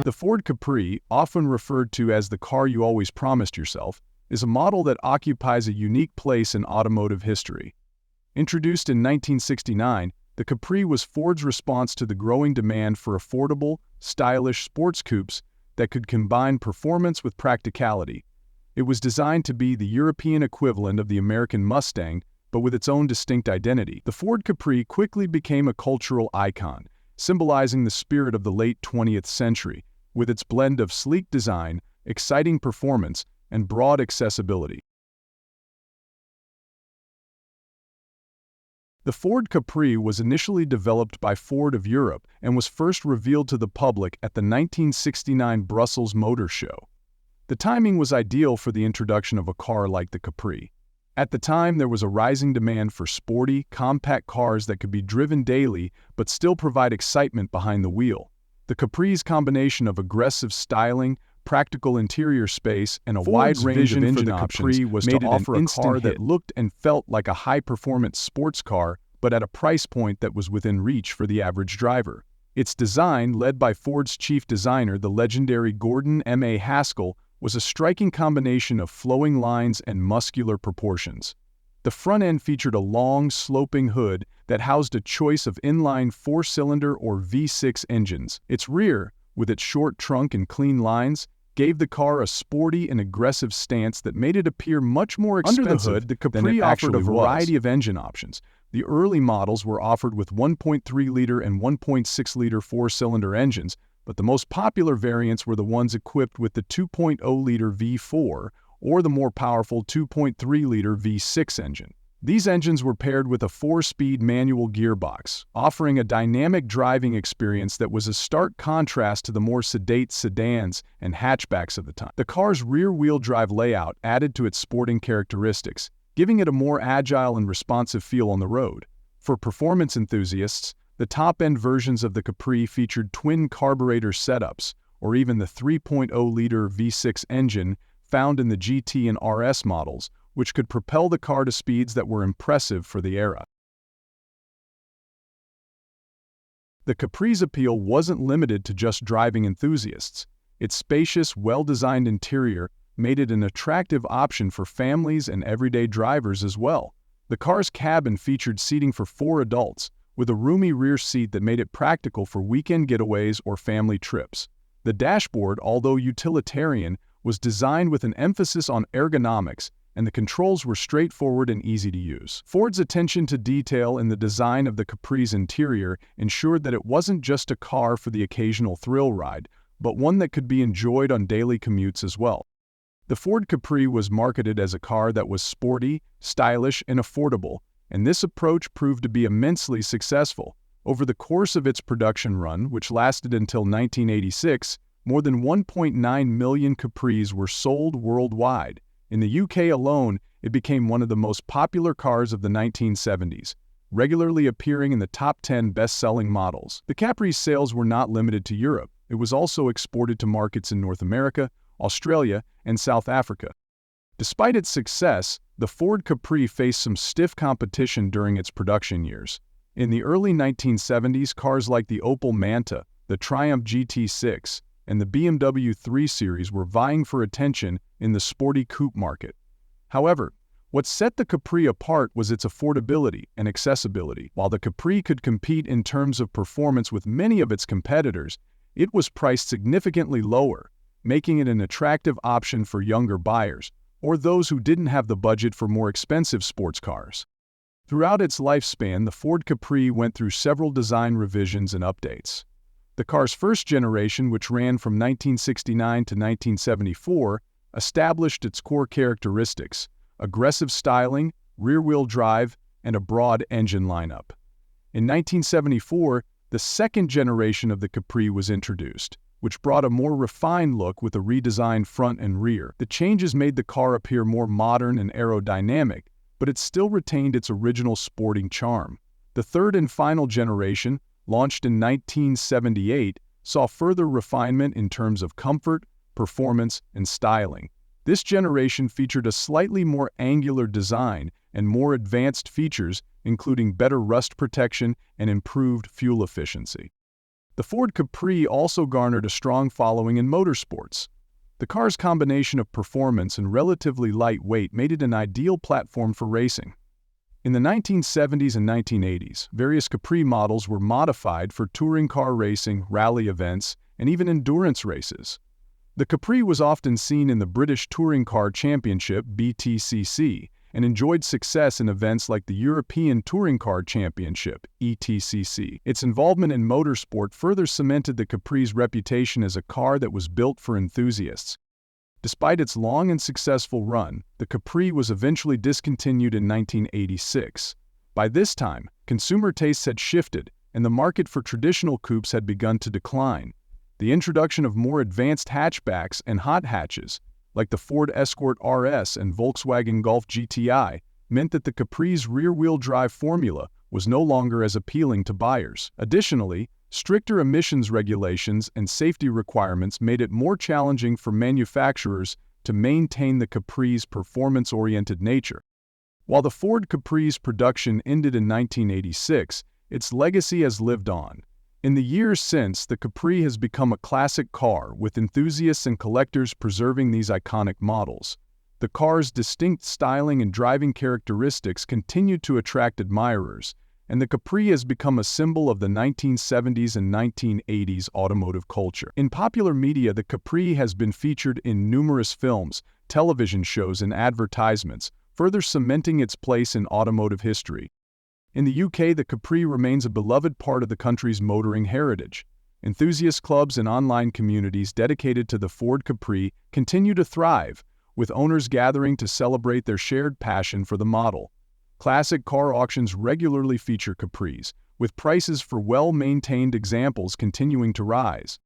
The Ford Capri, often referred to as the car you always promised yourself, is a model that occupies a unique place in automotive history. Introduced in 1969, the Capri was Ford's response to the growing demand for affordable, stylish sports coupes that could combine performance with practicality. It was designed to be the European equivalent of the American Mustang, but with its own distinct identity. The Ford Capri quickly became a cultural icon, symbolizing the spirit of the late 20th century, with its blend of sleek design, exciting performance, and broad accessibility. The Ford Capri was initially developed by Ford of Europe and was first revealed to the public at the 1969 Brussels Motor Show. The timing was ideal for the introduction of a car like the Capri. At the time, there was a rising demand for sporty, compact cars that could be driven daily but still provide excitement behind the wheel. The Capri's combination of aggressive styling, practical interior space, and a wide range of engine options was to offer a car that looked and felt like a high-performance sports car, but at a price point that was within reach for the average driver. Its design, led by Ford's chief designer, the legendary Gordon M. A. Haskell, was a striking combination of flowing lines and muscular proportions. The front end featured a long, sloping hood that housed a choice of inline four-cylinder or V6 engines. Its rear, with its short trunk and clean lines, gave the car a sporty and aggressive stance that made it appear much more expensive. Under the hood, the Capri offered a variety of engine options. The early models were offered with 1.3-liter and 1.6-liter four-cylinder engines, but the most popular variants were the ones equipped with the 2.0-liter V4 or the more powerful 2.3-liter V6 engine. These engines were paired with a 4-speed manual gearbox, offering a dynamic driving experience that was a stark contrast to the more sedate sedans and hatchbacks of the time. The car's rear-wheel drive layout added to its sporting characteristics, giving it a more agile and responsive feel on the road. For performance enthusiasts, the top-end versions of the Capri featured twin carburetor setups, or even the 3.0-liter V6 engine found in the GT and RS models, which could propel the car to speeds that were impressive for the era. The Capri's appeal wasn't limited to just driving enthusiasts. Its spacious, well-designed interior made it an attractive option for families and everyday drivers as well. The car's cabin featured seating for 4 adults, with a roomy rear seat that made it practical for weekend getaways or family trips. The dashboard, although utilitarian, was designed with an emphasis on ergonomics, and the controls were straightforward and easy to use. Ford's attention to detail in the design of the Capri's interior ensured that it wasn't just a car for the occasional thrill ride, but one that could be enjoyed on daily commutes as well. The Ford Capri was marketed as a car that was sporty, stylish, and affordable, and this approach proved to be immensely successful. Over the course of its production run, which lasted until 1986, more than 1.9 million Capris were sold worldwide. In the UK alone, it became one of the most popular cars of the 1970s, regularly appearing in the top 10 best-selling models. The Capri's sales were not limited to Europe. It was also exported to markets in North America, Australia, and South Africa. Despite its success, the Ford Capri faced some stiff competition during its production years. In the early 1970s, cars like the Opel Manta, the Triumph GT6, and the BMW 3 Series were vying for attention in the sporty coupe market. However, what set the Capri apart was its affordability and accessibility. While the Capri could compete in terms of performance with many of its competitors, it was priced significantly lower, making it an attractive option for younger buyers or those who didn't have the budget for more expensive sports cars. Throughout its lifespan, the Ford Capri went through several design revisions and updates. The car's first generation, which ran from 1969 to 1974, established its core characteristics: aggressive styling, rear-wheel drive, and a broad engine lineup. In 1974, the second generation of the Capri was introduced, which brought a more refined look with a redesigned front and rear. The changes made the car appear more modern and aerodynamic, but it still retained its original sporting charm. The third and final generation, launched in 1978, saw further refinement in terms of comfort, performance, and styling. This generation featured a slightly more angular design and more advanced features, including better rust protection and improved fuel efficiency. The Ford Capri also garnered a strong following in motorsports. The car's combination of performance and relatively light weight made it an ideal platform for racing. In the 1970s and 1980s, various Capri models were modified for touring car racing, rally events, and even endurance races. The Capri was often seen in the British Touring Car Championship (BTCC) and enjoyed success in events like the European Touring Car Championship (ETCC). Its involvement in motorsport further cemented the Capri's reputation as a car that was built for enthusiasts. Despite its long and successful run, the Capri was eventually discontinued in 1986. By this time, consumer tastes had shifted, and the market for traditional coupes had begun to decline. The introduction of more advanced hatchbacks and hot hatches, like the Ford Escort RS and Volkswagen Golf GTI, meant that the Capri's rear-wheel drive formula was no longer as appealing to buyers. Additionally, stricter emissions regulations and safety requirements made it more challenging for manufacturers to maintain the Capri's performance-oriented nature. While the Ford Capri's production ended in 1986, its legacy has lived on. In the years since, the Capri has become a classic car, with enthusiasts and collectors preserving these iconic models. The car's distinct styling and driving characteristics continue to attract admirers, and the Capri has become a symbol of the 1970s and 1980s automotive culture. In popular media, the Capri has been featured in numerous films, television shows, and advertisements, further cementing its place in automotive history. In the UK, the Capri remains a beloved part of the country's motoring heritage. Enthusiast clubs and online communities dedicated to the Ford Capri continue to thrive, with owners gathering to celebrate their shared passion for the model. Classic car auctions regularly feature Capris, with prices for well-maintained examples continuing to rise.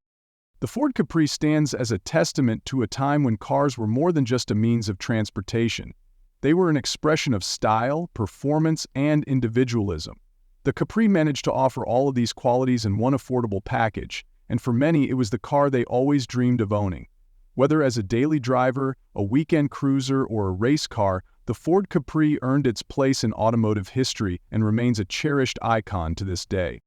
The Ford Capri stands as a testament to a time when cars were more than just a means of transportation. They were an expression of style, performance, and individualism. The Capri managed to offer all of these qualities in one affordable package, and for many it was the car they always dreamed of owning. Whether as a daily driver, a weekend cruiser, or a race car, the Ford Capri earned its place in automotive history and remains a cherished icon to this day.